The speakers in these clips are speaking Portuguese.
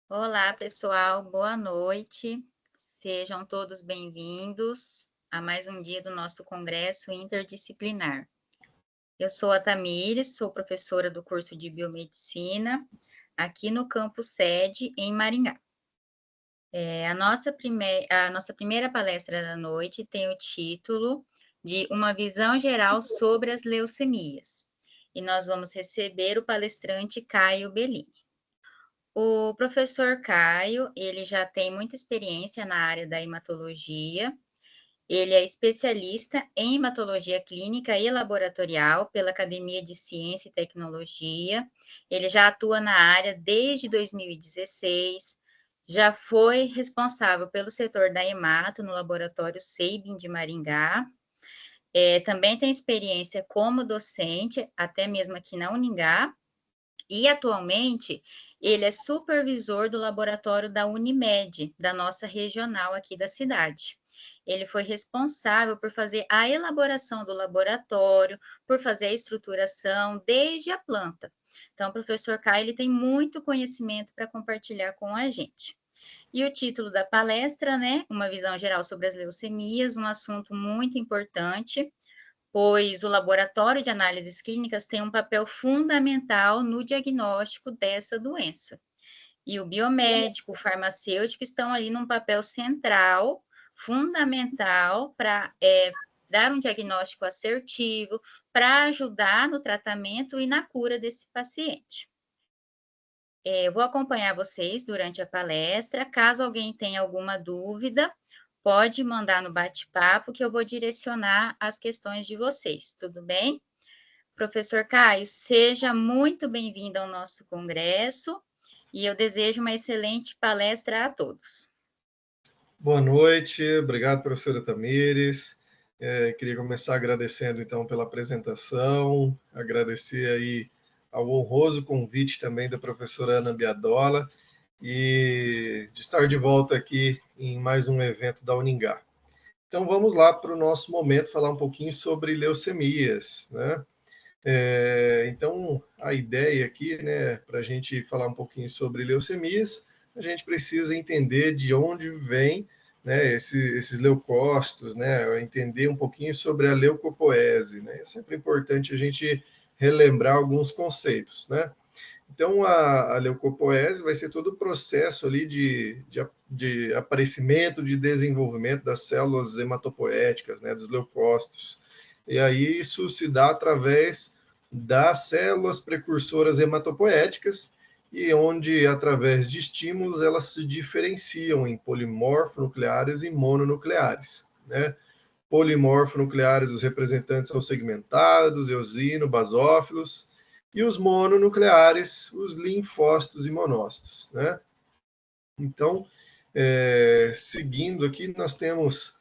Olá, pessoal, boa noite. Sejam todos bem-vindos a mais um dia do nosso Congresso Interdisciplinar. Eu sou a Tamires, sou professora do curso de Biomedicina aqui no campus sede em Maringá. A nossa primeira palestra da noite tem o título de Uma visão geral sobre as leucemias. E nós vamos receber o palestrante Caio Bellini. O professor Caio, ele já tem muita experiência na área da hematologia. Ele é especialista em hematologia clínica e laboratorial pela Academia de Ciência e Tecnologia. Ele já atua na área desde 2016, já foi responsável pelo setor da hemato no laboratório Seibin de Maringá. Também tem experiência como docente, até mesmo aqui na Uningá, e atualmente ele é supervisor do laboratório da Unimed, da nossa regional aqui da cidade. Ele foi responsável por fazer a elaboração do laboratório, por fazer a estruturação desde a planta. Então, o professor Caio ele tem muito conhecimento para compartilhar com a gente. E o título da palestra, né? Uma visão geral sobre as leucemias, um assunto muito importante, pois o laboratório de análises clínicas tem um papel fundamental no diagnóstico dessa doença. E o biomédico, o farmacêutico estão ali num papel central, fundamental, para dar um diagnóstico assertivo, para ajudar no tratamento e na cura desse paciente. Eu vou acompanhar vocês durante a palestra. Caso alguém tenha alguma dúvida, pode mandar no bate-papo que eu vou direcionar as questões de vocês, tudo bem? Professor Caio, seja muito bem-vindo ao nosso congresso e eu desejo uma excelente palestra a todos. Boa noite, obrigado, professora Tamires. Queria começar agradecendo, então, pela apresentação, agradecer aí ao honroso convite também da professora Ana Biadola e de estar de volta aqui em mais um evento da Uningá. Então, vamos lá para o nosso momento, falar um pouquinho sobre leucemias, né? Então, a ideia aqui, né, para a gente falar um pouquinho sobre leucemias, a gente precisa entender de onde vem, né, esses leucócitos, né, entender um pouquinho sobre a leucopoese, né? É sempre importante a gente relembrar alguns conceitos, né? Então, a leucopoese vai ser todo o processo ali de aparecimento, de desenvolvimento das células hematopoéticas, né, dos leucócitos. E aí isso se dá através das células precursoras hematopoéticas, e onde, através de estímulos, elas se diferenciam em polimorfonucleares e mononucleares, né? Polimorfonucleares, os representantes são segmentados, eosino, basófilos, e os mononucleares, os linfócitos e monócitos, né? Então, seguindo aqui, nós temos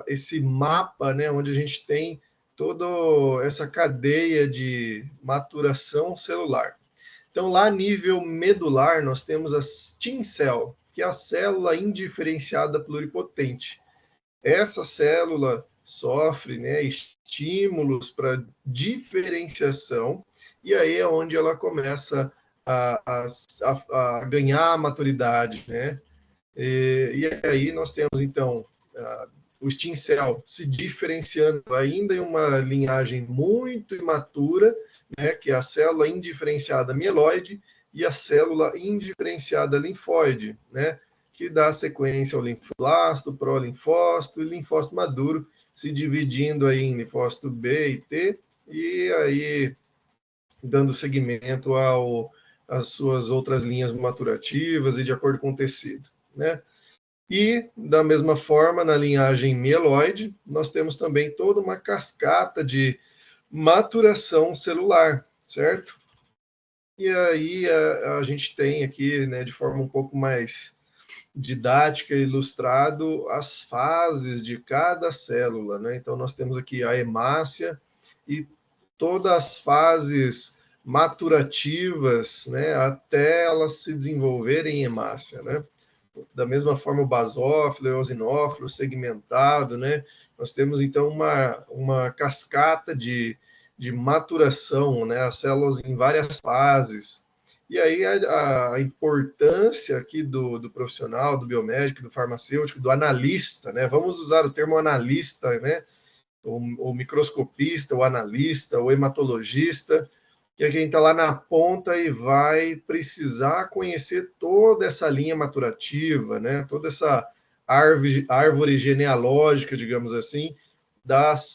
esse mapa, né, onde a gente tem toda essa cadeia de maturação celular. Então, lá a nível medular, nós temos a stem cell, que é a célula indiferenciada pluripotente. Essa célula sofre, né, estímulos para diferenciação, e aí é onde ela começa a ganhar maturidade, né? E aí nós temos, então, o stem cell se diferenciando ainda em uma linhagem muito imatura, né, que é a célula indiferenciada mieloide e a célula indiferenciada linfóide, né, que dá sequência ao linfoblasto, prolinfócito e linfócito maduro, se dividindo aí em linfócito B e T, e aí dando seguimento às suas outras linhas maturativas e de acordo com o tecido, né? E, da mesma forma, na linhagem mieloide, nós temos também toda uma cascata de maturação celular, certo? E aí a gente tem aqui, né, de forma um pouco mais didática, ilustrado as fases de cada célula, né? Então, nós temos aqui a hemácia e todas as fases maturativas, né, até elas se desenvolverem em hemácia, né? Da mesma forma, o basófilo, o eosinófilo, segmentado, né? Nós temos, então, uma cascata de maturação, né? As células em várias fases. E aí a importância aqui do profissional, do biomédico, do farmacêutico, do analista, né? Vamos usar o termo analista, né? O microscopista, o analista, o hematologista, que é quem está lá na ponta e vai precisar conhecer toda essa linha maturativa, né? Toda essa árvore genealógica, digamos assim,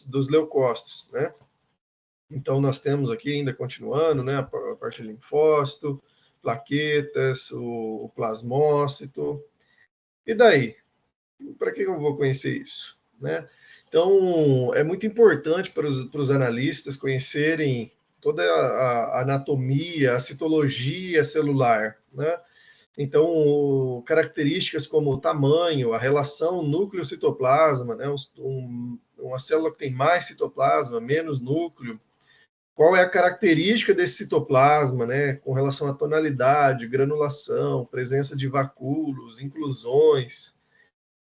dos leucócitos, né? Então, nós temos aqui, ainda continuando, né, a parte de linfócito, plaquetas, o plasmócito. E daí? Para que eu vou conhecer isso? Né? Então, é muito importante para os analistas conhecerem toda a anatomia, a citologia celular, né? Então, características como o tamanho, a relação núcleo-citoplasma, né? Uma célula que tem mais citoplasma, menos núcleo, qual é a característica desse citoplasma, né, com relação à tonalidade, granulação, presença de vacúolos, inclusões,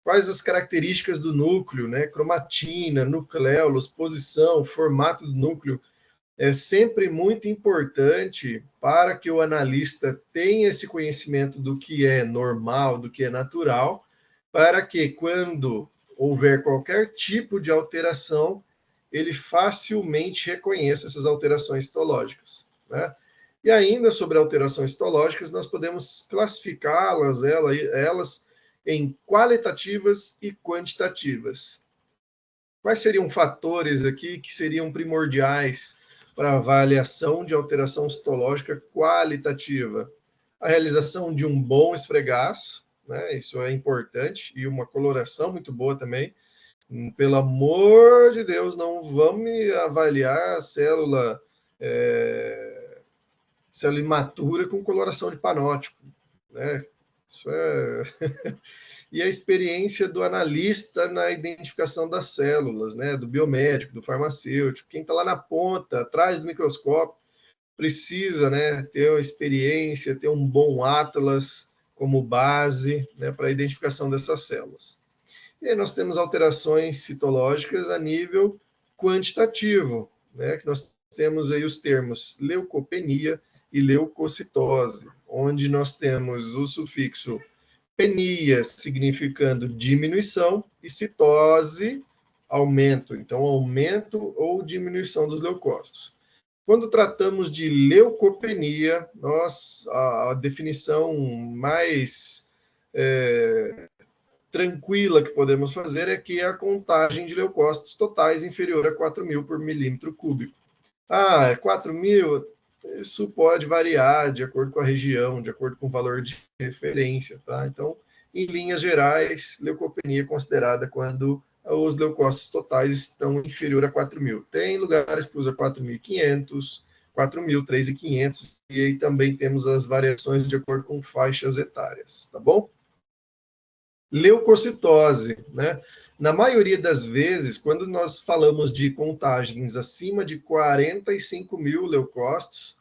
quais as características do núcleo, né, cromatina, nucleolos, posição, formato do núcleo, é sempre muito importante para que o analista tenha esse conhecimento do que é normal, do que é natural, para que quando houver qualquer tipo de alteração, ele facilmente reconheça essas alterações histológicas, né? E ainda sobre alterações histológicas, nós podemos classificá-las, elas em qualitativas e quantitativas. Quais seriam fatores aqui que seriam primordiais para a avaliação de alteração histológica qualitativa? A realização de um bom esfregaço, né? Isso é importante, e uma coloração muito boa também. Pelo amor de Deus, não vamos avaliar a célula imatura com coloração de panótipo, né? Isso é e a experiência do analista na identificação das células, né? Do biomédico, do farmacêutico, quem está lá na ponta, atrás do microscópio, precisa, né, ter uma experiência, ter um bom atlas como base, né, para a identificação dessas células. E aí nós temos alterações citológicas a nível quantitativo, né, que nós temos aí os termos leucopenia e leucocitose, onde nós temos o sufixo penia, significando diminuição, e citose, aumento. Então, aumento ou diminuição dos leucócitos. Quando tratamos de leucopenia, a definição mais tranquila que podemos fazer é que é a contagem de leucócitos totais inferior a 4.000 por milímetro cúbico. Ah, 4.000? Isso pode variar de acordo com a região, de acordo com o valor de referência, tá? Então, em linhas gerais, leucopenia é considerada quando os leucócitos totais estão inferior a 4.000. Tem lugares que usa 4.500, 4.000, 3.500, e aí também temos as variações de acordo com faixas etárias, tá bom? Leucocitose, né? Na maioria das vezes, quando nós falamos de contagens acima de 45.000 leucócitos,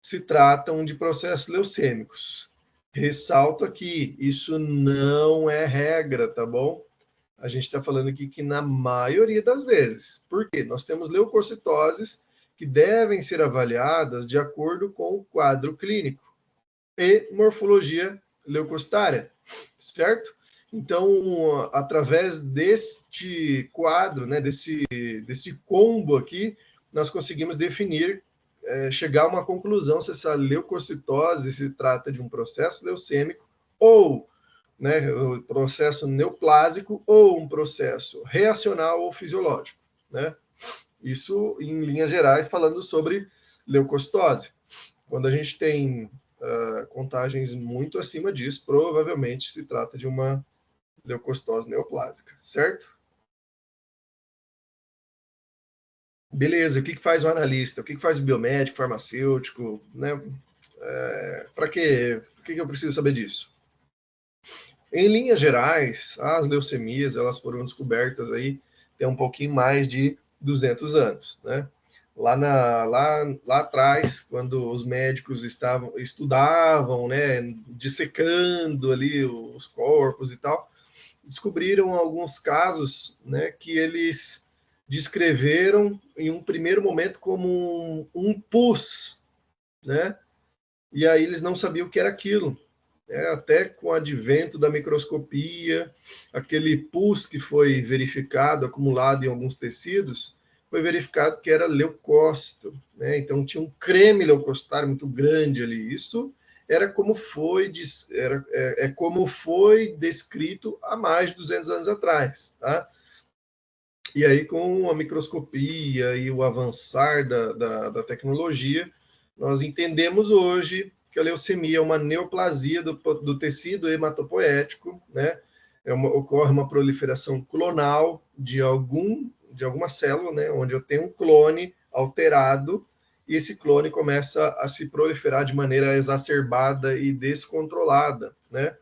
se tratam de processos leucêmicos. Ressalto aqui, isso não é regra, tá bom? A gente está falando aqui que na maioria das vezes. Por quê? Nós temos leucocitoses que devem ser avaliadas de acordo com o quadro clínico e morfologia leucocitária, certo? Então, através deste quadro, né, desse combo aqui, nós conseguimos definir, chegar a uma conclusão se essa leucocitose se trata de um processo leucêmico ou, né, o processo neoplásico ou um processo reacional ou fisiológico, né? Isso, em linhas gerais, falando sobre leucocitose. Quando a gente tem contagens muito acima disso, provavelmente se trata de uma leucocitose neoplásica, certo? Beleza, o que faz o analista? O que faz o biomédico, farmacêutico, né? Para quê? Por que eu preciso saber disso? Em linhas gerais, as leucemias, elas foram descobertas aí tem um pouquinho mais de 200 anos, né? Lá atrás, quando os médicos estudavam, né, dissecando ali os corpos e tal, descobriram alguns casos, né, que eles descreveram em um primeiro momento como um pus, né? e aí eles não sabiam o que era aquilo. Até com o advento da microscopia, aquele pus que foi verificado, acumulado em alguns tecidos, foi verificado que era leucócito, né? Então tinha um creme leucocitário muito grande ali. Isso era como foi, como foi descrito há mais de 200 anos atrás, tá? E aí, com a microscopia e o avançar da tecnologia, nós entendemos hoje que a leucemia é uma neoplasia do tecido hematopoético, né? Ocorre uma proliferação clonal de alguma célula, né? Onde eu tenho um clone alterado, e esse clone começa a se proliferar de maneira exacerbada e descontrolada, né?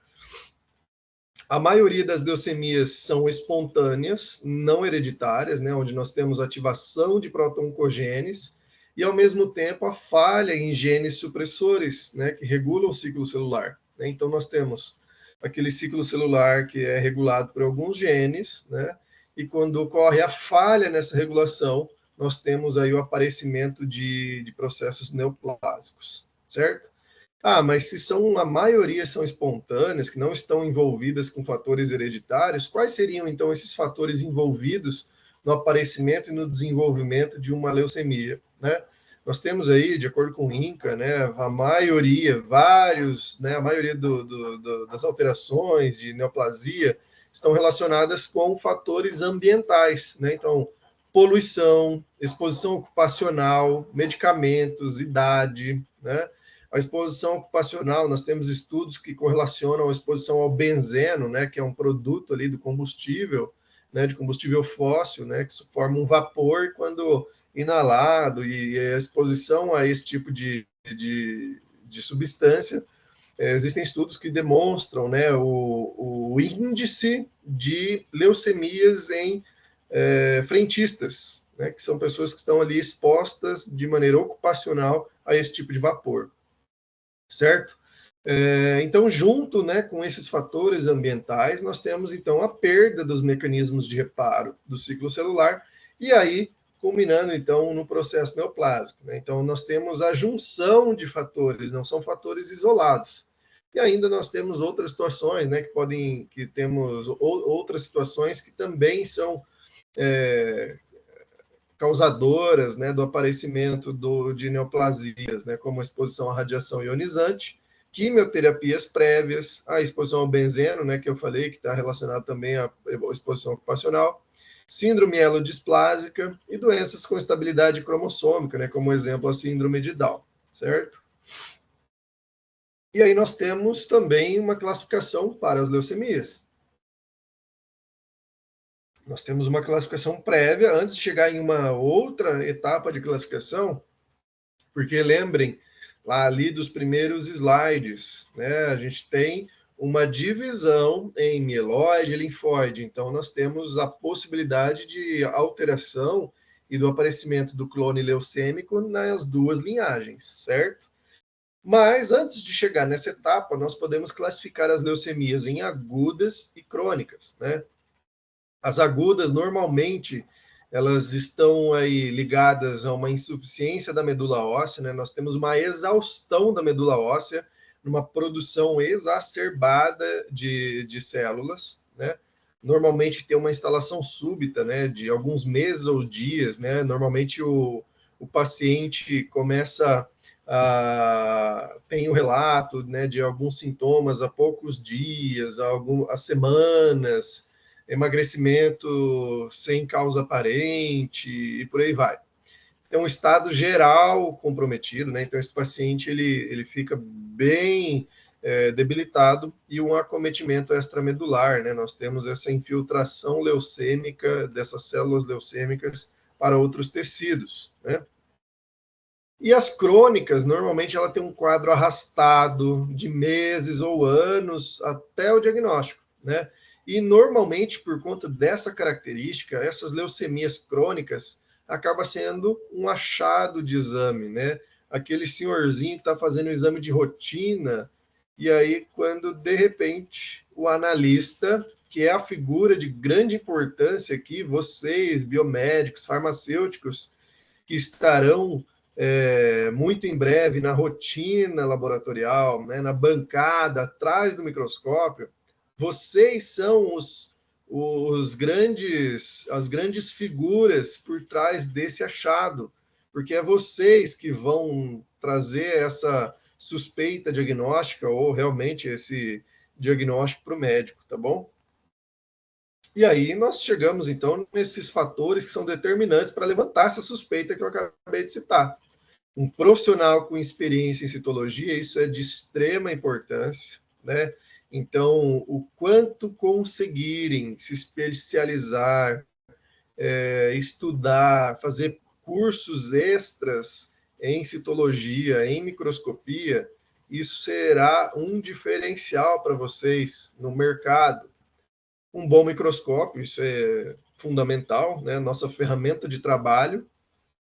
A maioria das leucemias são espontâneas, não hereditárias, né, onde nós temos ativação de proto-oncogenes e, ao mesmo tempo, a falha em genes supressores, né, que regulam o ciclo celular. Né? Então, nós temos aquele ciclo celular que é regulado por alguns genes, né, e quando ocorre a falha nessa regulação, nós temos aí o aparecimento de processos neoplásicos, certo? Mas se a maioria são espontâneas, que não estão envolvidas com fatores hereditários, quais seriam então esses fatores envolvidos no aparecimento e no desenvolvimento de uma leucemia, né? Nós temos aí, de acordo com o INCA, né, a maioria das alterações de neoplasia estão relacionadas com fatores ambientais, né? Então, poluição, exposição ocupacional, medicamentos, idade, né? A exposição ocupacional, nós temos estudos que correlacionam a exposição ao benzeno, né, que é um produto ali do combustível, né, de combustível fóssil, né, que forma um vapor quando inalado, e a exposição a esse tipo de substância, existem estudos que demonstram, né, o índice de leucemias em frentistas, né, que são pessoas que estão ali expostas de maneira ocupacional a esse tipo de vapor. Certo? Então, junto, né, com esses fatores ambientais, nós temos, então, a perda dos mecanismos de reparo do ciclo celular, e aí, culminando, então, no processo neoplásico. Né? Então, nós temos a junção de fatores, não são fatores isolados. E ainda nós temos outras situações, né, que temos outras situações que também são causadoras, né, do aparecimento de neoplasias, né, como a exposição à radiação ionizante, quimioterapias prévias, a exposição ao benzeno, né, que eu falei, que está relacionado também à exposição ocupacional, síndrome helodisplásica e doenças com estabilidade cromossômica, né, como exemplo a síndrome de Down, certo? E aí nós temos também uma classificação para as leucemias. Nós temos uma classificação prévia antes de chegar em uma outra etapa de classificação, porque lembrem lá ali dos primeiros slides, né? A gente tem uma divisão em mieloide e linfóide, então nós temos a possibilidade de alteração e do aparecimento do clone leucêmico nas duas linhagens, certo? Mas antes de chegar nessa etapa, nós podemos classificar as leucemias em agudas e crônicas, né? As agudas, normalmente, elas estão aí ligadas a uma insuficiência da medula óssea, né? Nós temos uma exaustão da medula óssea, numa produção exacerbada de células, né? Normalmente tem uma instalação súbita, né, de alguns meses ou dias, né? Normalmente o paciente começa tem o relato, né, de alguns sintomas há poucos dias, há semanas, emagrecimento sem causa aparente e por aí vai. É um estado geral comprometido, né? Então esse paciente ele fica bem debilitado e um acometimento extramedular, né? Nós temos essa infiltração leucêmica dessas células leucêmicas para outros tecidos, né? E as crônicas, normalmente ela tem um quadro arrastado de meses ou anos até o diagnóstico, né? E normalmente, por conta dessa característica, essas leucemias crônicas acaba sendo um achado de exame, né? Aquele senhorzinho que está fazendo o exame de rotina, e aí quando, de repente, o analista, que é a figura de grande importância aqui, vocês, biomédicos, farmacêuticos, que estarão muito em breve na rotina laboratorial, né, na bancada, atrás do microscópio, vocês são as grandes figuras por trás desse achado, porque é vocês que vão trazer essa suspeita diagnóstica ou realmente esse diagnóstico para o médico, tá bom? E aí nós chegamos, então, nesses fatores que são determinantes para levantar essa suspeita que eu acabei de citar. Um profissional com experiência em citologia, isso é de extrema importância, né? Então, o quanto conseguirem se especializar, estudar, fazer cursos extras em citologia, em microscopia, isso será um diferencial para vocês no mercado. Um bom microscópio, isso é fundamental, né? Nossa ferramenta de trabalho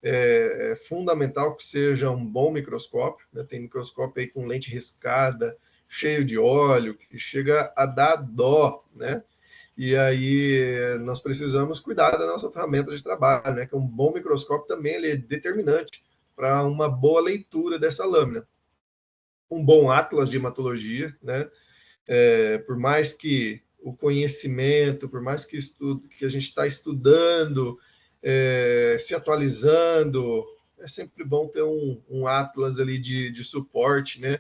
é fundamental que seja um bom microscópio, né? Tem microscópio aí com lente riscada, cheio de óleo, que chega a dar dó, né? E aí nós precisamos cuidar da nossa ferramenta de trabalho, né? Que um bom microscópio também ele é determinante para uma boa leitura dessa lâmina. Um bom atlas de hematologia, né? Por mais que o conhecimento, por mais que, que a gente está estudando, se atualizando, é sempre bom ter um atlas ali de suporte, né?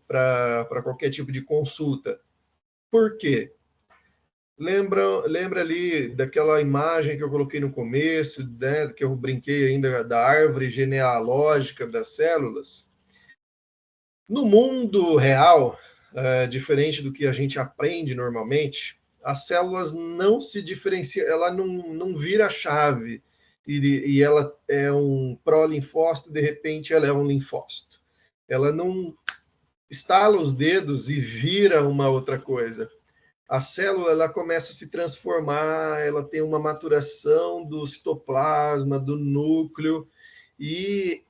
Para qualquer tipo de consulta. Por quê? Lembra ali daquela imagem que eu coloquei no começo, né, que eu brinquei ainda da árvore genealógica das células? No mundo real, diferente do que a gente aprende normalmente, as células não se diferenciam, ela não vira chave e ela é um prolinfócito, de repente ela é um linfócito. Ela não estala os dedos e vira uma outra coisa. A célula ela começa a se transformar, ela tem uma maturação do citoplasma, do núcleo, e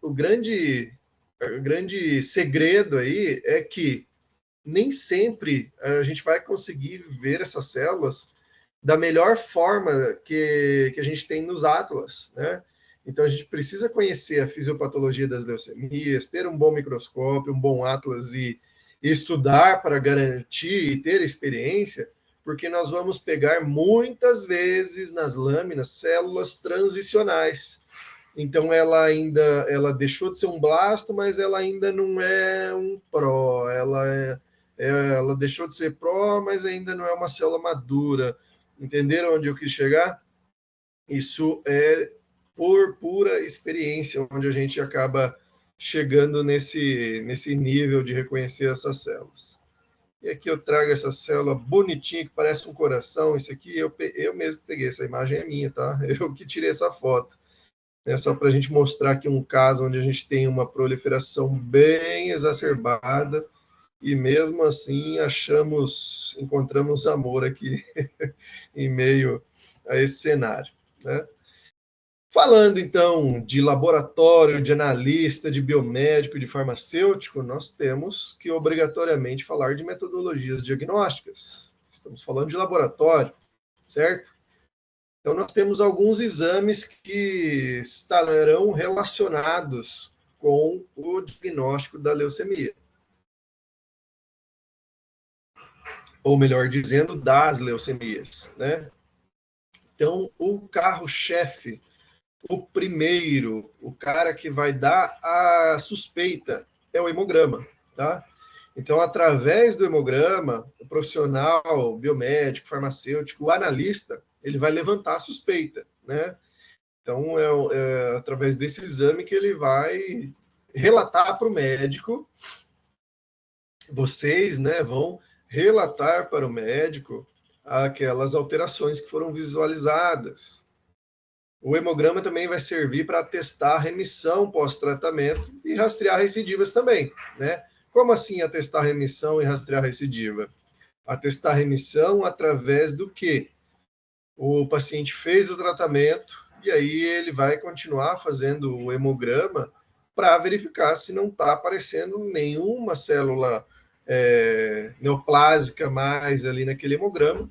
o grande segredo aí é que nem sempre a gente vai conseguir ver essas células da melhor forma que a gente tem nos atlas, né? Então a gente precisa conhecer a fisiopatologia das leucemias, ter um bom microscópio, um bom atlas e estudar para garantir e ter experiência, porque nós vamos pegar muitas vezes nas lâminas células transicionais. Então ela deixou de ser um blasto, mas ela ainda não é um pró. Ela deixou de ser pró, mas ainda não é uma célula madura. Entenderam onde eu quis chegar? Isso é por pura experiência, onde a gente acaba chegando nesse nível de reconhecer essas células. E aqui eu trago essa célula bonitinha, que parece um coração. Isso aqui eu mesmo peguei, essa imagem é minha, tá? Eu que tirei essa foto. É só para a gente mostrar aqui um caso onde a gente tem uma proliferação bem exacerbada e mesmo assim encontramos amor aqui em meio a esse cenário, né? Falando então de laboratório, de analista, de biomédico, de farmacêutico, nós temos que obrigatoriamente falar de metodologias diagnósticas. Estamos falando de laboratório, certo? Então, nós temos alguns exames que estarão relacionados com o diagnóstico da leucemia. Ou melhor dizendo, das leucemias, né? Então, o carro-chefe, o primeiro, o cara que vai dar a suspeita, é o hemograma, tá? Então, através do hemograma, o profissional, o biomédico, farmacêutico, o analista, ele vai levantar a suspeita, né? Então, é através desse exame que ele vai relatar para o médico, vocês, né, vão relatar para o médico aquelas alterações que foram visualizadas. O hemograma também vai servir para atestar a remissão pós-tratamento e rastrear recidivas também, né? Como assim atestar remissão e rastrear recidiva? Atestar remissão através do quê? O paciente fez o tratamento e aí ele vai continuar fazendo o hemograma para verificar se não está aparecendo nenhuma célula neoplásica mais ali naquele hemograma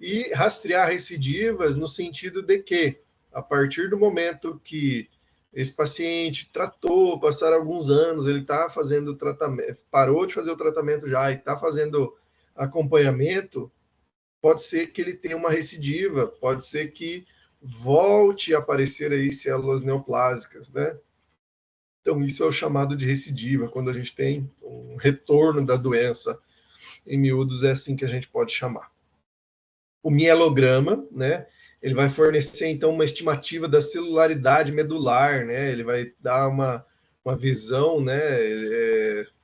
e rastrear recidivas no sentido de que, a partir do momento que esse paciente tratou, passaram alguns anos, ele está fazendo tratamento, parou de fazer o tratamento já e está fazendo acompanhamento, pode ser que ele tenha uma recidiva, pode ser que volte a aparecer aí células neoplásicas, né? Então, isso é o chamado de recidiva, quando a gente tem um retorno da doença. Em miúdos, é assim que a gente pode chamar. O mielograma, né? Ele vai fornecer, então, uma estimativa da celularidade medular, né? Ele vai dar uma visão, né?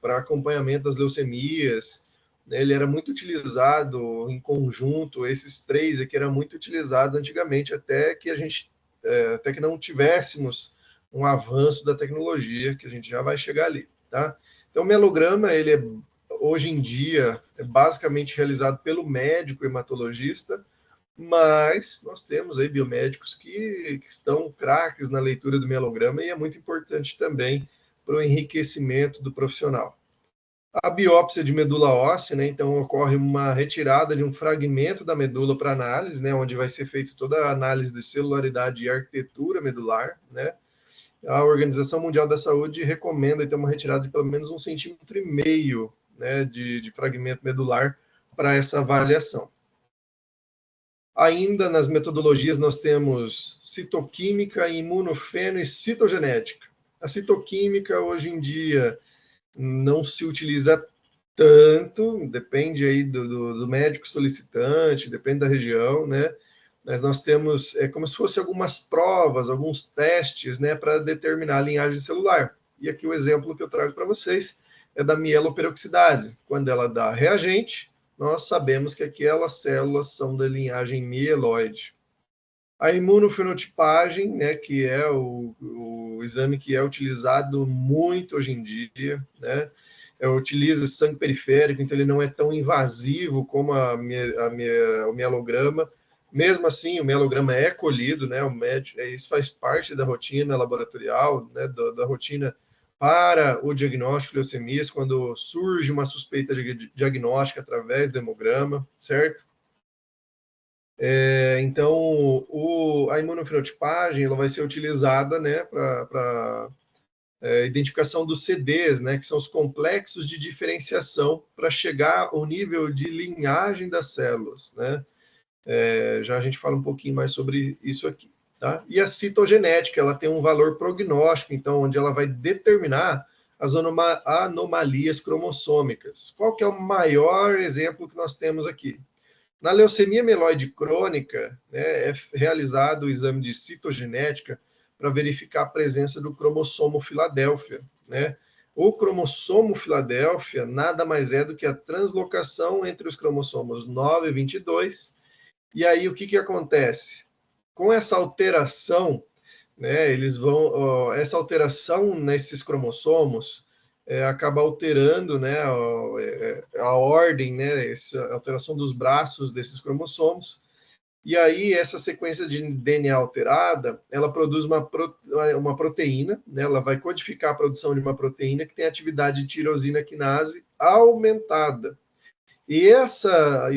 Para acompanhamento das leucemias. Ele era muito utilizado em conjunto, esses três aqui eram muito utilizados antigamente, até que não tivéssemos um avanço da tecnologia, que a gente já vai chegar ali, tá? Então, o mielograma, ele é, hoje em dia, é basicamente realizado pelo médico hematologista, mas nós temos aí biomédicos que estão craques na leitura do mielograma e é muito importante também para o enriquecimento do profissional. A biópsia de medula óssea, né, então ocorre uma retirada de um fragmento da medula para análise, né, onde vai ser feita toda a análise de celularidade e arquitetura medular, né. A Organização Mundial da Saúde recomenda então uma retirada de pelo menos 1,5 cm, né, de fragmento medular para essa avaliação. Ainda nas metodologias nós temos citoquímica, imunofeno e citogenética. A citoquímica hoje em dia não se utiliza tanto, depende aí do médico solicitante, depende da região, né? Mas nós temos, como se fosse algumas provas, alguns testes, né, para determinar a linhagem celular. E aqui o exemplo que eu trago para vocês é da mieloperoxidase. Quando ela dá reagente, nós sabemos que aquelas células são da linhagem mieloide. A imunofenotipagem, né, que é o exame que é utilizado muito hoje em dia, né, utiliza sangue periférico, então ele não é tão invasivo como o mielograma. Mesmo assim, o mielograma é colhido, né, isso faz parte da rotina laboratorial, né, da rotina para o diagnóstico de leucemias, quando surge uma suspeita diagnóstica através do hemograma, certo? Então, a imunofenotipagem ela vai ser utilizada, né, para identificação dos CDs, né, que são os complexos de diferenciação, para chegar ao nível de linhagem das células, né? Já a gente fala um pouquinho mais sobre isso aqui, tá? E a citogenética, ela tem um valor prognóstico, então, onde ela vai determinar as anomalias cromossômicas. Qual que é o maior exemplo que nós temos aqui? Na leucemia mieloide crônica, né, é realizado o exame de citogenética para verificar a presença do cromossomo Filadélfia, né? O cromossomo Filadélfia nada mais é do que a translocação entre os cromossomos 9 e 22. E aí o que acontece? Com essa alteração, né, essa alteração nesses cromossomos acaba alterando, né, a ordem, né, essa alteração dos braços desses cromossomos, e aí essa sequência de DNA alterada, ela produz uma proteína, né, ela vai codificar a produção de uma proteína que tem atividade de tirosina quinase aumentada. E essa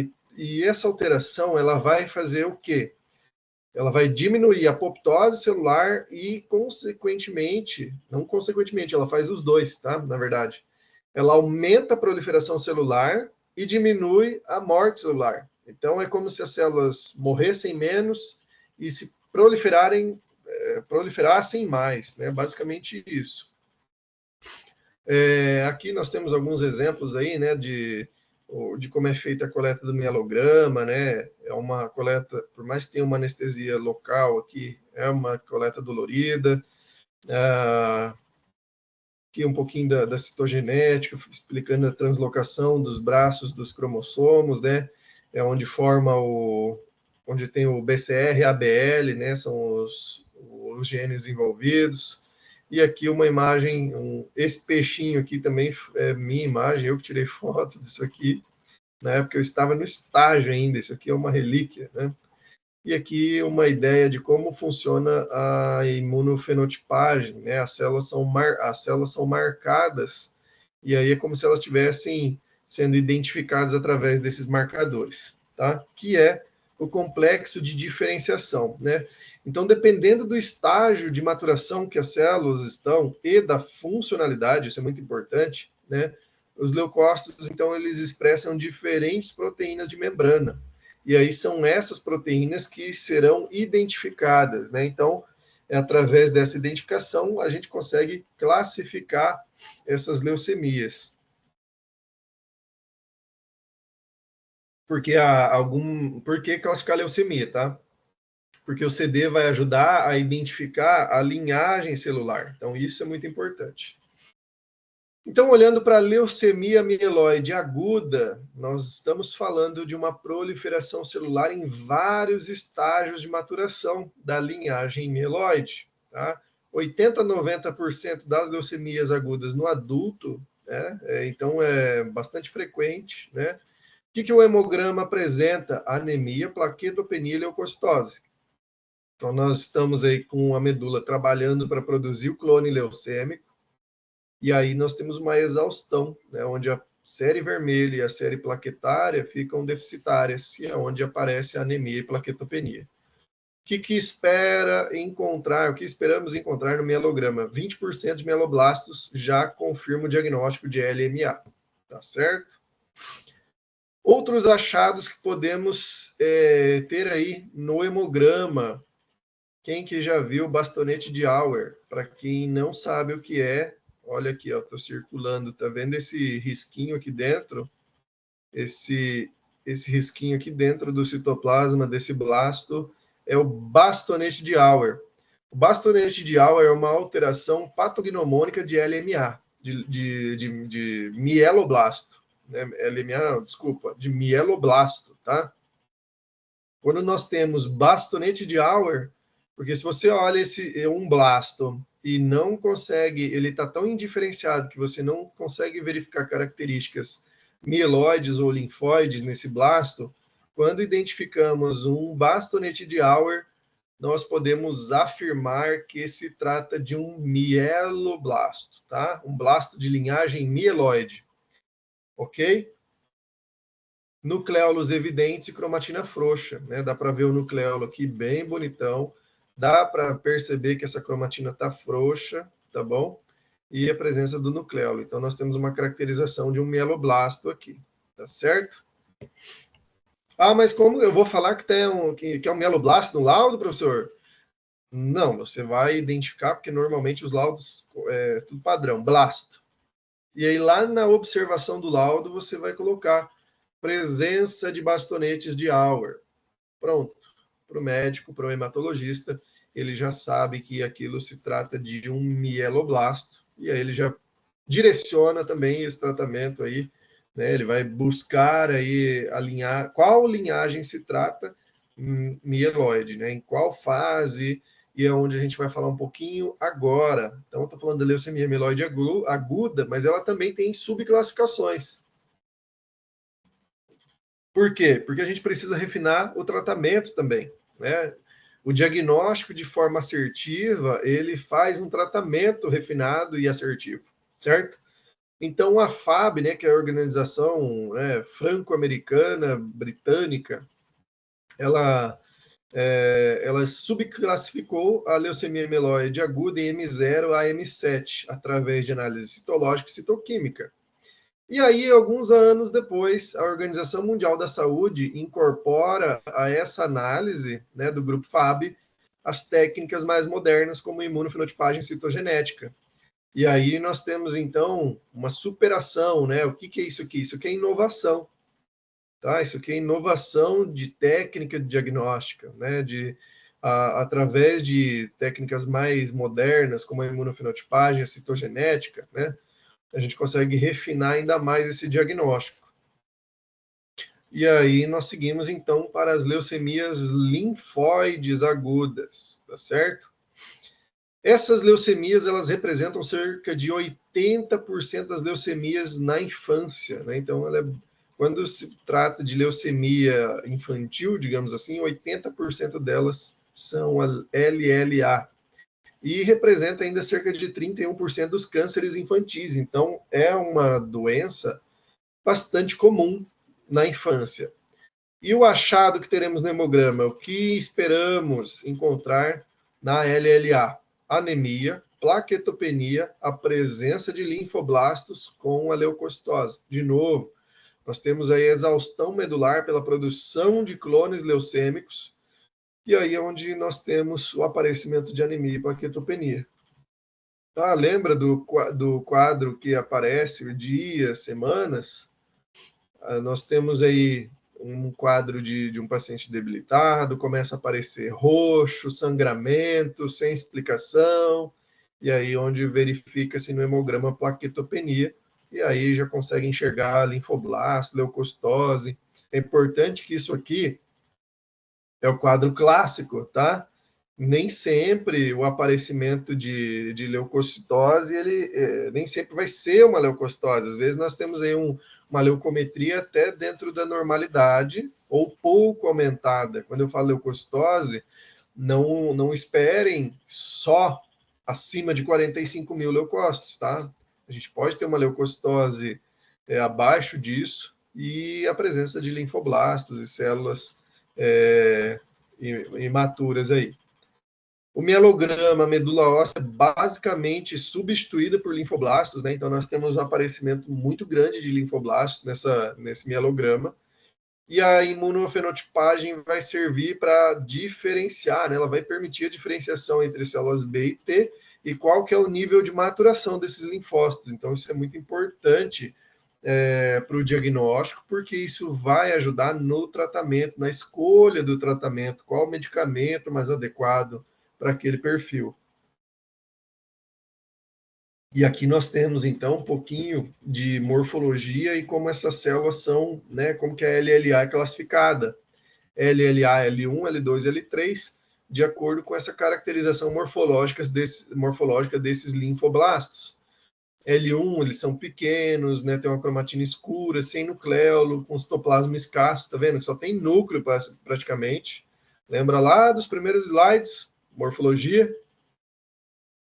alteração, ela vai fazer o quê? Ela vai diminuir a apoptose celular e, ela faz os dois, tá? Na verdade, ela aumenta a proliferação celular e diminui a morte celular. Então, é como se as células morressem menos e se proliferassem mais, né? Basicamente isso. Aqui nós temos alguns exemplos aí, né, de como é feita a coleta do mielograma, né? É uma coleta, por mais que tenha uma anestesia local aqui, é uma coleta dolorida. Aqui um pouquinho da citogenética, explicando a translocação dos braços dos cromossomos, né? É onde onde tem o BCR e ABL, né? São os genes envolvidos. E aqui uma imagem, esse peixinho aqui também é minha imagem, eu que tirei foto disso aqui, na época eu estava no estágio ainda, isso aqui é uma relíquia, né? E aqui uma ideia de como funciona a imunofenotipagem, né? As células são marcadas, e aí é como se elas estivessem sendo identificadas através desses marcadores, tá? Que é o complexo de diferenciação, né? Então, dependendo do estágio de maturação que as células estão e da funcionalidade, isso é muito importante, né? Os leucócitos, então, eles expressam diferentes proteínas de membrana. E aí são essas proteínas que serão identificadas, né? Então, através dessa identificação, a gente consegue classificar essas leucemias. Por que classificar leucemia, tá? Porque o CD vai ajudar a identificar a linhagem celular. Então, isso é muito importante. Então, olhando para a leucemia mieloide aguda, nós estamos falando de uma proliferação celular em vários estágios de maturação da linhagem mieloide. Tá? 80 a 90% das leucemias agudas no adulto, né? Então é bastante frequente, né? O que o hemograma apresenta? Anemia, plaquetopenia e leucocitose. Então, nós estamos aí com a medula trabalhando para produzir o clone leucêmico, e aí nós temos uma exaustão, né, onde a série vermelha e a série plaquetária ficam deficitárias, e é onde aparece a anemia e plaquetopenia. O que esperamos encontrar no mielograma? 20% de mieloblastos já confirma o diagnóstico de LMA, tá certo? Outros achados que podemos ter aí no hemograma. Quem que já viu bastonete de Auer? Para quem não sabe o que é, olha aqui, estou circulando, tá vendo esse risquinho aqui dentro? Esse risquinho aqui dentro do citoplasma desse blasto é o bastonete de Auer. O bastonete de Auer é uma alteração patognomônica de LMA, de mieloblasto. Né? LMA, não, desculpa, de mieloblasto, tá? Quando nós temos bastonete de Auer, porque se você olha um blasto e não consegue, ele está tão indiferenciado que você não consegue verificar características mieloides ou linfóides nesse blasto, quando identificamos um bastonete de Auer, nós podemos afirmar que se trata de um mieloblasto, tá? Um blasto de linhagem mieloide, ok? Nucléolos evidentes e cromatina frouxa, né? Dá para ver o nucleolo aqui bem bonitão, dá para perceber que essa cromatina está frouxa, tá bom? E a presença do nucleolo. Então, nós temos uma caracterização de um mieloblasto aqui, tá certo? Ah, mas como eu vou falar que é um mieloblasto no laudo, professor? Não, você vai identificar, porque normalmente os laudos é tudo padrão, blasto. E aí, lá na observação do laudo, você vai colocar presença de bastonetes de Auer. Pronto. Para o médico, para o hematologista, ele já sabe que aquilo se trata de um mieloblasto, e aí ele já direciona também esse tratamento aí, né? Ele vai buscar aí qual linhagem se trata mieloide, né? Em qual fase, e é onde a gente vai falar um pouquinho agora. Então, eu estou falando da leucemia mieloide aguda, mas ela também tem subclassificações. Por quê? Porque a gente precisa refinar o tratamento também, né? O diagnóstico de forma assertiva, ele faz um tratamento refinado e assertivo, certo? Então, a FAB, né, que é a organização, né, franco-americana, britânica, ela subclassificou a leucemia mieloide aguda em M0 a M7, através de análise citológica e citoquímica. E aí, alguns anos depois, a Organização Mundial da Saúde incorpora a essa análise, né, do grupo FAB as técnicas mais modernas, como imunofenotipagem citogenética. E aí nós temos, então, uma superação, né? O que é isso aqui? Isso aqui é inovação, tá? Isso aqui é inovação de técnica diagnóstica, né? Através de técnicas mais modernas, como a imunofenotipagem, a citogenética, né? A gente consegue refinar ainda mais esse diagnóstico. E aí nós seguimos, então, para as leucemias linfóides agudas, tá certo? Essas leucemias, elas representam cerca de 80% das leucemias na infância, né? Então, quando se trata de leucemia infantil, digamos assim, 80% delas são a LLA, e representa ainda cerca de 31% dos cânceres infantis. Então, é uma doença bastante comum na infância. E o achado que teremos no hemograma? O que esperamos encontrar na LLA? Anemia, plaquetopenia, a presença de linfoblastos com a leucocitose. De novo, nós temos aí a exaustão medular pela produção de clones leucêmicos, e aí é onde nós temos o aparecimento de anemia e plaquetopenia. Tá, lembra do quadro que aparece dias, semanas? Nós temos aí um quadro de um paciente debilitado, começa a aparecer roxo, sangramento, sem explicação, e aí onde verifica-se no hemograma plaquetopenia, e aí já consegue enxergar linfoblasto, leucocitose. É importante que isso aqui é o quadro clássico, tá? Nem sempre o aparecimento de leucocitose, nem sempre vai ser uma leucocitose. Às vezes nós temos aí uma leucometria até dentro da normalidade, ou pouco aumentada. Quando eu falo leucocitose, não esperem só acima de 45 mil leucócitos, tá? A gente pode ter uma leucocitose abaixo disso, e a presença de linfoblastos e células imaturas aí. O mielograma, medula óssea, basicamente substituída por linfoblastos, né? Então, nós temos um aparecimento muito grande de linfoblastos nesse mielograma. E a imunofenotipagem vai servir para diferenciar, né? Ela vai permitir a diferenciação entre células B e T e qual que é o nível de maturação desses linfócitos. Então, isso é muito importante para o diagnóstico, porque isso vai ajudar no tratamento, na escolha do tratamento, qual o medicamento mais adequado para aquele perfil. E aqui nós temos, então, um pouquinho de morfologia e como essas células são, né, como que a LLA é classificada. LLA, L1, L2, L3, de acordo com essa caracterização morfológica desses linfoblastos. L1, eles são pequenos, né, tem uma cromatina escura, sem nucleolo, com citoplasma escasso, tá vendo? Só tem núcleo praticamente. Lembra lá dos primeiros slides? Morfologia.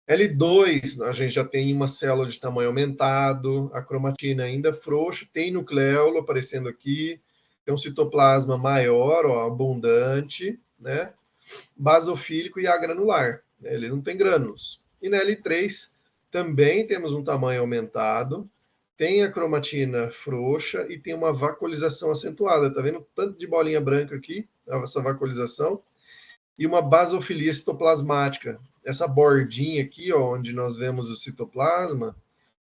L2, a gente já tem uma célula de tamanho aumentado, a cromatina ainda frouxa, tem nucleolo aparecendo aqui, tem um citoplasma maior, ó, abundante, né? Basofílico e agranular, né? Ele não tem grânulos. E na L3 também temos um tamanho aumentado, tem a cromatina frouxa e tem uma vacuolização acentuada. Tá vendo tanto de bolinha branca aqui, essa vacuolização? E uma basofilia citoplasmática. Essa bordinha aqui, ó, onde nós vemos o citoplasma,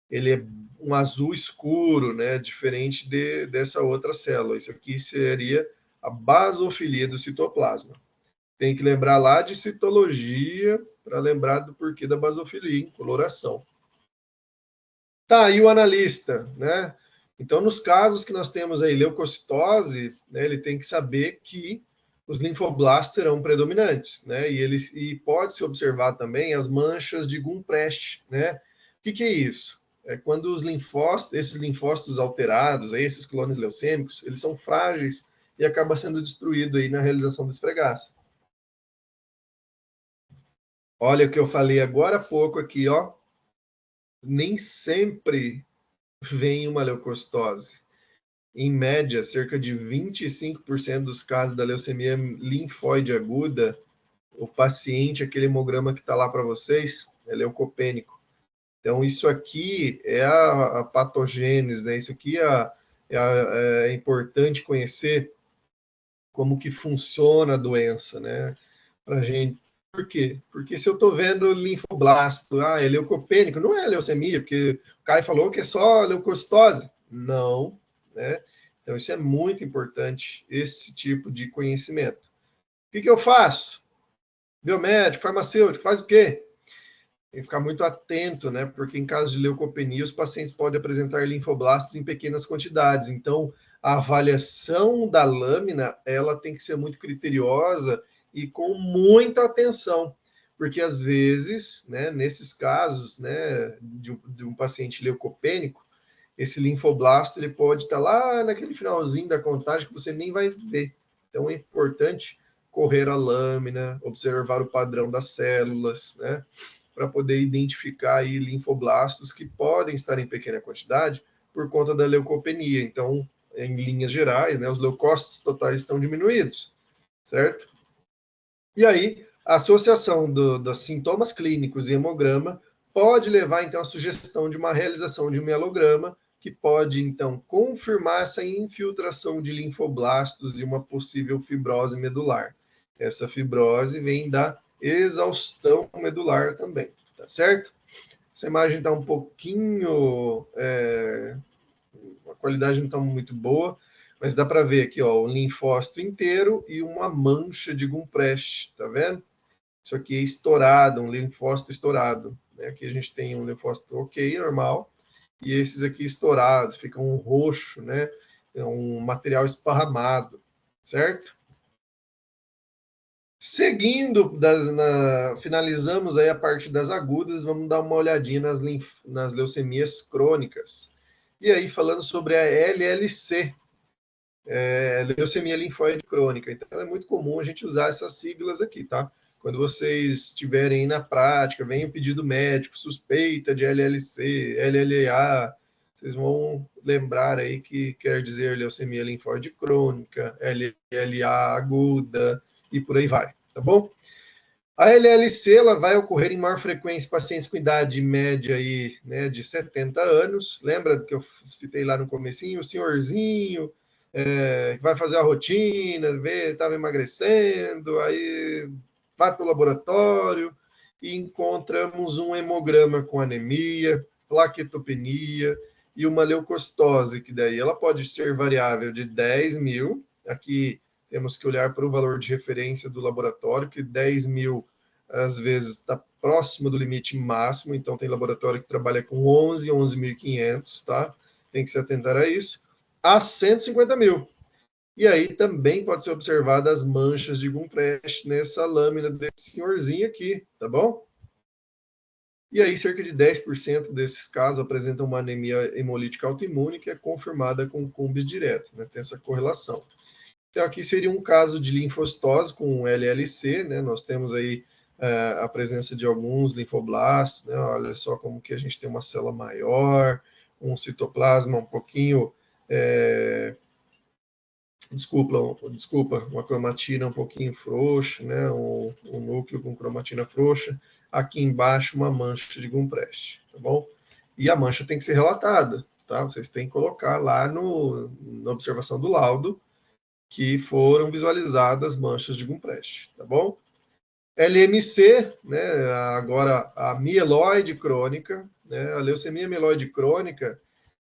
ele é um azul escuro, né, diferente dessa outra célula. Isso aqui seria a basofilia do citoplasma. Tem que lembrar lá de citologia para lembrar do porquê da basofilia, em coloração. Tá, e o analista, né? Então, nos casos que nós temos aí leucocitose, né, ele tem que saber que os linfoblastos serão predominantes, né? E pode-se observar também as manchas de Gumprecht, né? O que é isso? É quando esses linfócitos alterados, aí, esses clones leucêmicos, eles são frágeis e acaba sendo destruído aí na realização do esfregaço. Olha o que eu falei agora há pouco aqui, ó. Nem sempre vem uma leucocitose. Em média, cerca de 25% dos casos da leucemia linfóide aguda, o paciente, aquele hemograma que está lá para vocês, é leucopênico. Então, isso aqui é a patogênese, né? Isso aqui é importante conhecer como que funciona a doença, né? Para gente. Por quê? Porque se eu estou vendo linfoblasto, é leucopênico, não é leucemia, porque o Caio falou que é só leucocitose. Não, né? Então, isso é muito importante, esse tipo de conhecimento. O que eu faço? Biomédico, farmacêutico, faz o quê? Tem que ficar muito atento, né? Porque em caso de leucopenia, os pacientes podem apresentar linfoblastos em pequenas quantidades. Então, a avaliação da lâmina, ela tem que ser muito criteriosa e com muita atenção, porque às vezes, né, nesses casos, né, de um paciente leucopênico, esse linfoblasto ele pode estar lá naquele finalzinho da contagem que você nem vai ver. Então é importante correr a lâmina, observar o padrão das células, né, para poder identificar aí linfoblastos que podem estar em pequena quantidade por conta da leucopenia. Então em linhas gerais, né, os leucócitos totais estão diminuídos, certo? E aí, a associação dos sintomas clínicos e hemograma pode levar, então, à sugestão de uma realização de um mielograma, que pode, então, confirmar essa infiltração de linfoblastos e uma possível fibrose medular. Essa fibrose vem da exaustão medular também, tá certo? Essa imagem está um pouquinho... a qualidade não está muito boa, mas dá para ver aqui, ó, o linfócito inteiro e uma mancha de Gumprecht, tá vendo? Isso aqui é estourado, um linfócito estourado. Né? Aqui a gente tem um linfócito ok, normal, e esses aqui estourados, ficam um roxo, né? É um material esparramado, certo? Seguindo, finalizamos aí a parte das agudas, vamos dar uma olhadinha nas leucemias crônicas. E aí, falando sobre a LLC, leucemia linfóide crônica. Então, é muito comum a gente usar essas siglas aqui, tá? Quando vocês estiverem aí na prática, vem o pedido médico, suspeita de LLC, LLA, vocês vão lembrar aí que quer dizer leucemia linfóide crônica, LLA aguda e por aí vai, tá bom? A LLC ela vai ocorrer em maior frequência em pacientes com idade média aí, né, de 70 anos. Lembra que eu citei lá no comecinho, o senhorzinho vai fazer a rotina, vê, estava emagrecendo, aí vai para o laboratório e encontramos um hemograma com anemia, plaquetopenia e uma leucocitose, que daí ela pode ser variável de 10 mil, aqui temos que olhar para o valor de referência do laboratório, que 10 mil, às vezes, está próximo do limite máximo, então tem laboratório que trabalha com 11.500, tá? Tem que se atentar a isso, a 150 mil. E aí também pode ser observada as manchas de Gumprecht nessa lâmina desse senhorzinho aqui, tá bom? E aí cerca de 10% desses casos apresentam uma anemia hemolítica autoimune que é confirmada com cumbis direto, né? Tem essa correlação. Então, aqui seria um caso de linfocitose com LLC, né? Nós temos aí a presença de alguns linfoblastos, né? Olha só como que a gente tem uma célula maior, um citoplasma um pouquinho... Desculpa, uma cromatina um pouquinho frouxa, né? Um núcleo com cromatina frouxa. Aqui embaixo, uma mancha de Gumprecht, tá bom? E a mancha tem que ser relatada, tá? Vocês têm que colocar lá na observação do laudo que foram visualizadas manchas de Gumprecht, tá bom? LMC, né, agora a mieloide crônica, né, a leucemia mieloide crônica,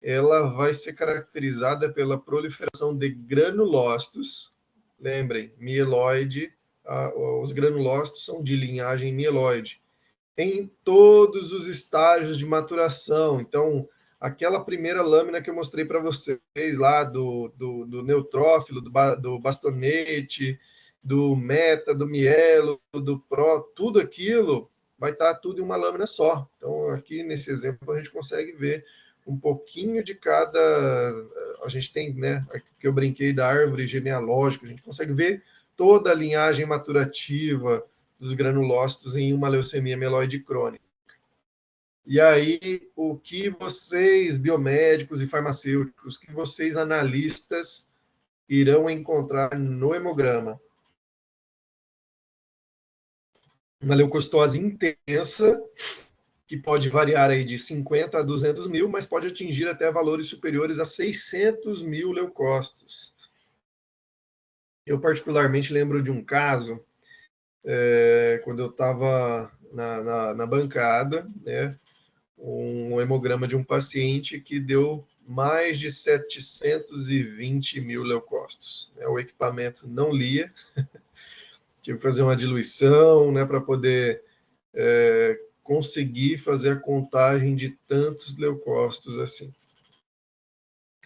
ela vai ser caracterizada pela proliferação de granulócitos, lembrem, mieloide, os granulócitos são de linhagem mieloide, em todos os estágios de maturação, então, aquela primeira lâmina que eu mostrei para vocês lá do neutrófilo, do bastonete, do meta, do mielo, do pró, tudo aquilo vai estar tudo em uma lâmina só. Então, aqui nesse exemplo, a gente consegue ver um pouquinho de cada... A gente tem, né, que eu brinquei da árvore genealógica, a gente consegue ver toda a linhagem maturativa dos granulócitos em uma leucemia mieloide crônica. E aí, o que vocês, biomédicos e farmacêuticos, que vocês, analistas, irão encontrar no hemograma? Uma leucocitose intensa, que pode variar aí de 50 a 200 mil, mas pode atingir até valores superiores a 600 mil leucócitos. Eu, particularmente, lembro de um caso, quando eu estava na bancada, né, um hemograma de um paciente que deu mais de 720 mil leucócitos. O equipamento não lia, tive que fazer uma diluição, né, para poder conseguir fazer a contagem de tantos leucócitos assim.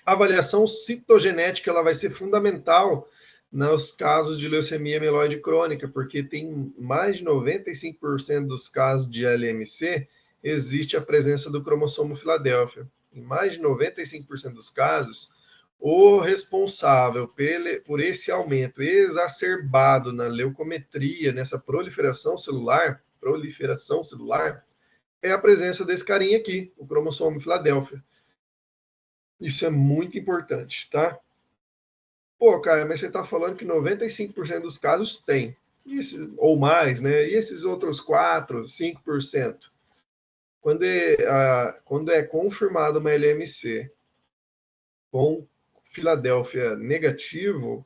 A avaliação citogenética ela vai ser fundamental nos casos de leucemia mieloide crônica, porque tem mais de 95% dos casos de LMC existe a presença do cromossomo Filadélfia. Em mais de 95% dos casos, o responsável por esse aumento exacerbado na leucometria, nessa proliferação celular, é a presença desse carinha aqui, o cromossomo Filadélfia. Isso é muito importante, tá? Pô, cara, mas você está falando que 95% dos casos tem, ou mais, né? E esses outros 4, 5%? Quando é confirmada uma LMC com Filadélfia negativo,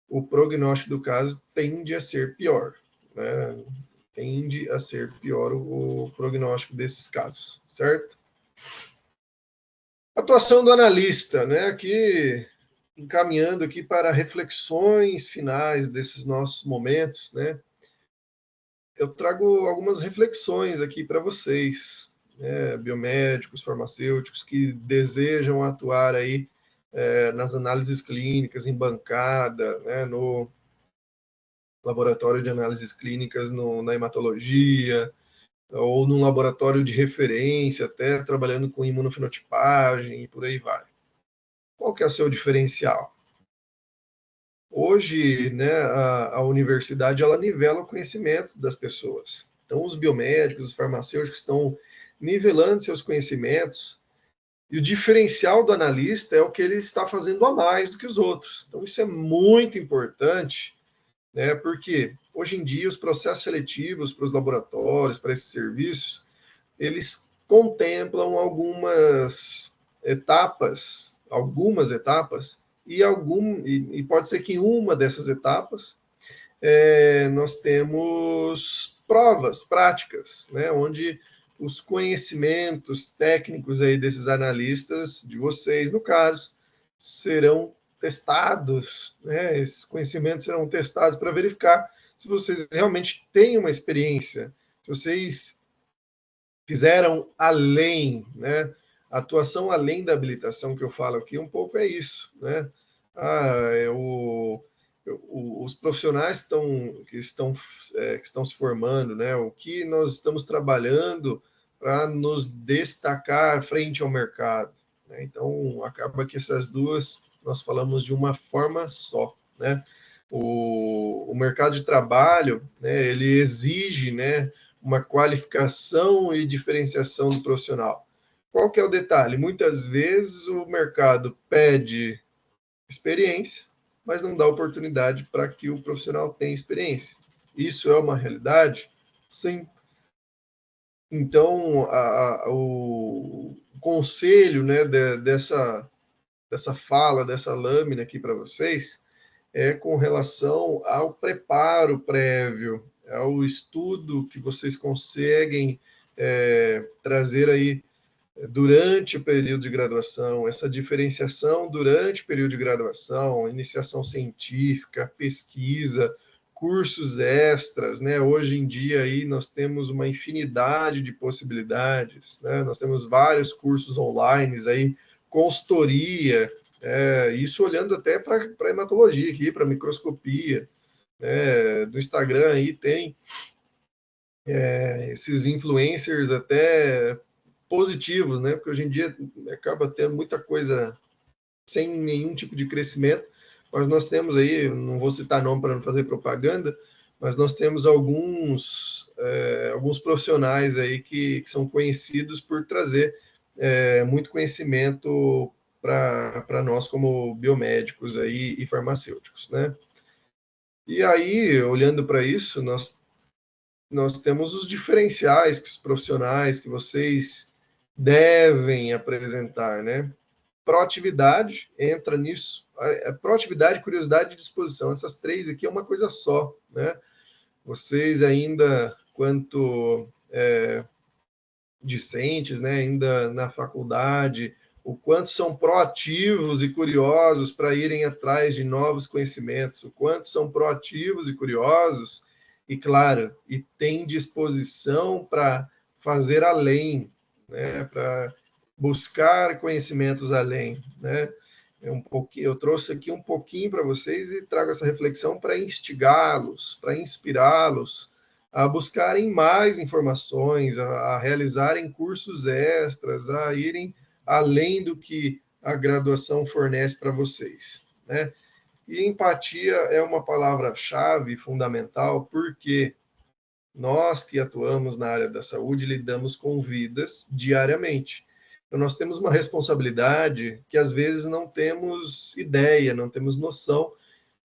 o prognóstico do caso tende a ser pior, né? Tende a ser pior o prognóstico desses casos, certo? Atuação do analista, né? Aqui encaminhando aqui para reflexões finais desses nossos momentos, né? Eu trago algumas reflexões aqui para vocês, né? Biomédicos, farmacêuticos que desejam atuar aí nas análises clínicas, em bancada, né? No laboratório de análises clínicas, na hematologia, ou num laboratório de referência, até trabalhando com imunofenotipagem e por aí vai. Qual que é o seu diferencial? Hoje, né, a universidade ela nivela o conhecimento das pessoas. Então, os biomédicos, os farmacêuticos estão nivelando seus conhecimentos, e o diferencial do analista é o que ele está fazendo a mais do que os outros. Então, isso é muito importante, né, porque hoje em dia os processos seletivos para os laboratórios, para esses serviços, eles contemplam algumas etapas, e pode ser que em uma dessas etapas nós temos provas práticas, né, onde os conhecimentos técnicos aí desses analistas, de vocês no caso, serão testados, né, esses conhecimentos serão testados para verificar se vocês realmente têm uma experiência, se vocês fizeram além, né? A atuação além da habilitação que eu falo aqui um pouco é isso, né? Os profissionais que estão se formando, né? O que nós estamos trabalhando para nos destacar frente ao mercado, né? Então acaba que essas duas nós falamos de uma forma só, né? O mercado de trabalho, né? Ele exige, né? Uma qualificação e diferenciação do profissional. Qual que é o detalhe? Muitas vezes o mercado pede experiência, mas não dá oportunidade para que o profissional tenha experiência. Isso é uma realidade? Sim. Então, o conselho, né, dessa fala, dessa lâmina aqui para vocês, é com relação ao preparo prévio, ao estudo que vocês conseguem trazer aí durante o período de graduação, essa diferenciação durante o período de graduação, iniciação científica, pesquisa, cursos extras, né? Hoje em dia aí nós temos uma infinidade de possibilidades, né? Nós temos vários cursos online aí, consultoria, isso olhando até para a hematologia aqui, para microscopia, né? No Instagram aí tem esses influencers até positivos, né? Porque hoje em dia acaba tendo muita coisa sem nenhum tipo de crescimento, mas nós temos aí, não vou citar nome para não fazer propaganda, mas nós temos alguns profissionais aí que são conhecidos por trazer muito conhecimento para nós como biomédicos aí e farmacêuticos, né? E aí, olhando para isso, nós temos os diferenciais que os profissionais que vocês devem apresentar, né? Proatividade entra nisso. Proatividade, curiosidade e disposição. Essas três aqui é uma coisa só, né? Vocês ainda, quanto discentes, né, ainda na faculdade, o quanto são proativos e curiosos para irem atrás de novos conhecimentos, o quanto são proativos e curiosos, e claro, e têm disposição para fazer além, né, para buscar conhecimentos além, né? Eu trouxe aqui um pouquinho para vocês e trago essa reflexão para instigá-los, para inspirá-los a buscarem mais informações, a realizarem cursos extras, a irem além do que a graduação fornece para vocês, né? E empatia é uma palavra-chave fundamental, porque nós que atuamos na área da saúde lidamos com vidas diariamente. Então, nós temos uma responsabilidade que, às vezes, não temos ideia, não temos noção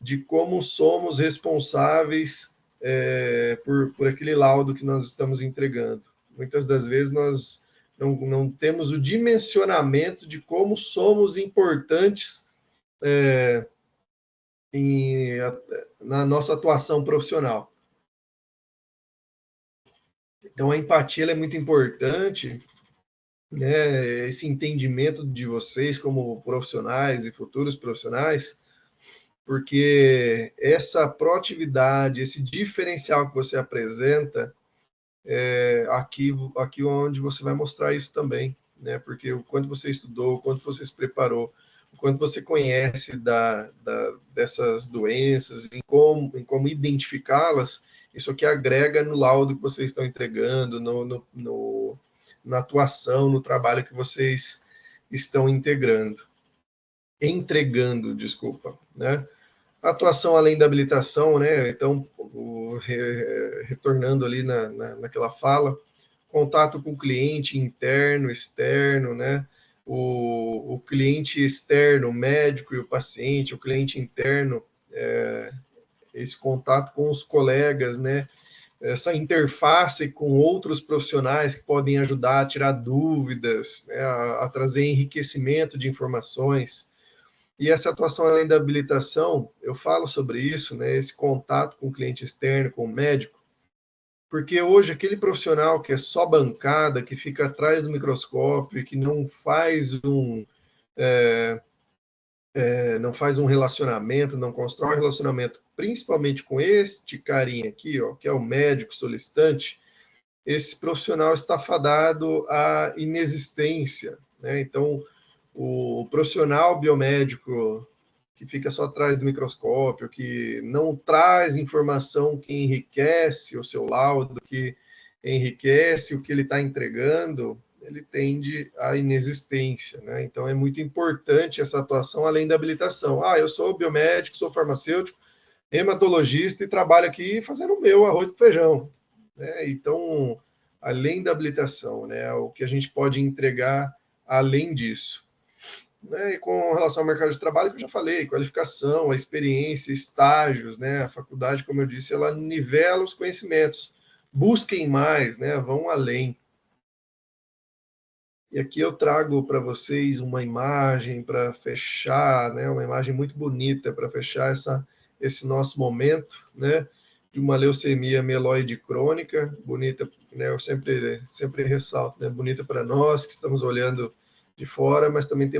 de como somos responsáveis por aquele laudo que nós estamos entregando. Muitas das vezes, nós não temos o dimensionamento de como somos importantes na nossa atuação profissional. Então, a empatia é muito importante, né? Esse entendimento de vocês como profissionais e futuros profissionais, porque essa proatividade, esse diferencial que você apresenta, aqui onde você vai mostrar isso também, né? Porque o quanto você estudou, o quanto você se preparou, o quanto você conhece dessas doenças, em como identificá-las, isso aqui agrega no laudo que vocês estão entregando, na atuação, no trabalho que vocês estão entregando, desculpa, né? Atuação além da habilitação, né? Então, retornando ali naquela fala, contato com o cliente interno, externo, né? O cliente externo, o médico e o paciente, o cliente interno, esse contato com os colegas, né? Essa interface com outros profissionais que podem ajudar a tirar dúvidas, né? a trazer enriquecimento de informações. E essa atuação além da habilitação, eu falo sobre isso, né? Esse contato com o cliente externo, com o médico, porque hoje aquele profissional que é só bancada, que fica atrás do microscópio e que não faz um relacionamento, não constrói um relacionamento, principalmente com este carinha aqui, ó, que é o médico solicitante, esse profissional está fadado à inexistência, né? Então, o profissional biomédico que fica só atrás do microscópio, que não traz informação que enriquece o seu laudo, que enriquece o que ele está entregando, ele tende à inexistência, né? Então, é muito importante essa atuação além da habilitação. Eu sou biomédico, sou farmacêutico, hematologista e trabalho aqui fazendo o meu arroz com feijão, né? Então, além da habilitação, né? O que a gente pode entregar além disso. Né, e com relação ao mercado de trabalho, que eu já falei, qualificação, a experiência, estágios, né, a faculdade, como eu disse, ela nivela os conhecimentos. Busquem mais, né, vão além. E aqui eu trago para vocês uma imagem para fechar, né, uma imagem muito bonita para fechar esse nosso momento, né, de uma leucemia mieloide crônica, bonita, né, eu sempre ressalto, né, bonita para nós que estamos olhando de fora, mas também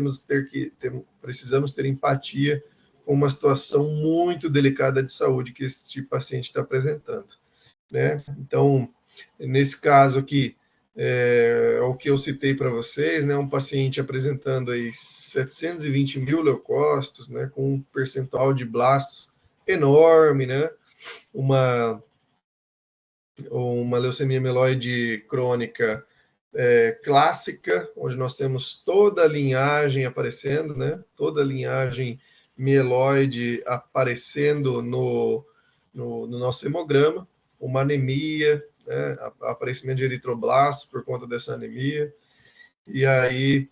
precisamos ter empatia com uma situação muito delicada de saúde que este paciente está apresentando, né? Então, nesse caso aqui, o que eu citei para vocês, né, um paciente apresentando aí 720 mil leucócitos, né, com um percentual de blastos enorme, né, uma leucemia mieloide crônica clássica, onde nós temos toda a linhagem aparecendo, né, toda a linhagem mieloide aparecendo no nosso hemograma, uma anemia, né, aparecimento de eritroblastos por conta dessa anemia. E aí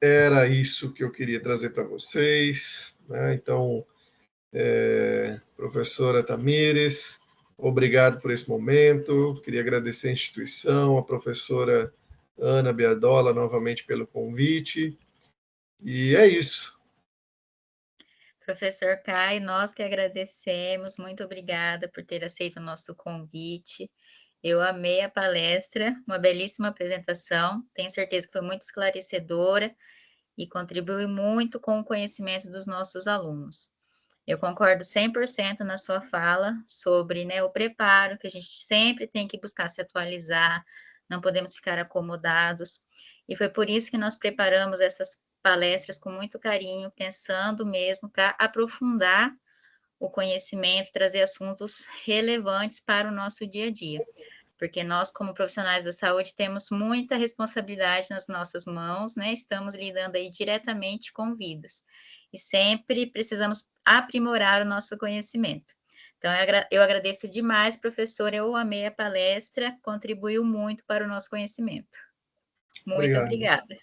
era isso que eu queria trazer para vocês, né? Então, professora Tamires, obrigado por esse momento. Queria agradecer a instituição, a professora Ana Biadola novamente pelo convite. E é isso. Professor Caio, nós que agradecemos, muito obrigada por ter aceito o nosso convite. Eu amei a palestra, uma belíssima apresentação, tenho certeza que foi muito esclarecedora e contribuiu muito com o conhecimento dos nossos alunos. Eu concordo 100% na sua fala sobre, né, o preparo, que a gente sempre tem que buscar se atualizar, não podemos ficar acomodados, e foi por isso que nós preparamos essas palestras com muito carinho, pensando mesmo para aprofundar o conhecimento, trazer assuntos relevantes para o nosso dia a dia, porque nós, como profissionais da saúde, temos muita responsabilidade nas nossas mãos, né? Estamos lidando aí diretamente com vidas e sempre precisamos aprimorar o nosso conhecimento. Então, eu agradeço demais, professor, eu amei a palestra, contribuiu muito para o nosso conhecimento. Muito Obrigado. obrigada.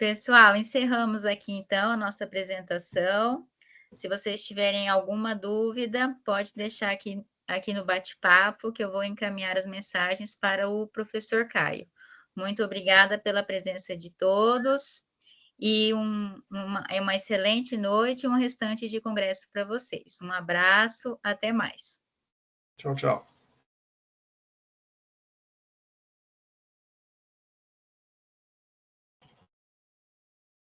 Pessoal, encerramos aqui então a nossa apresentação. Se vocês tiverem alguma dúvida, pode deixar aqui no bate-papo, que eu vou encaminhar as mensagens para o professor Caio. Muito obrigada pela presença de todos e uma excelente noite e um restante de congresso para vocês. Um abraço, até mais. Tchau, tchau.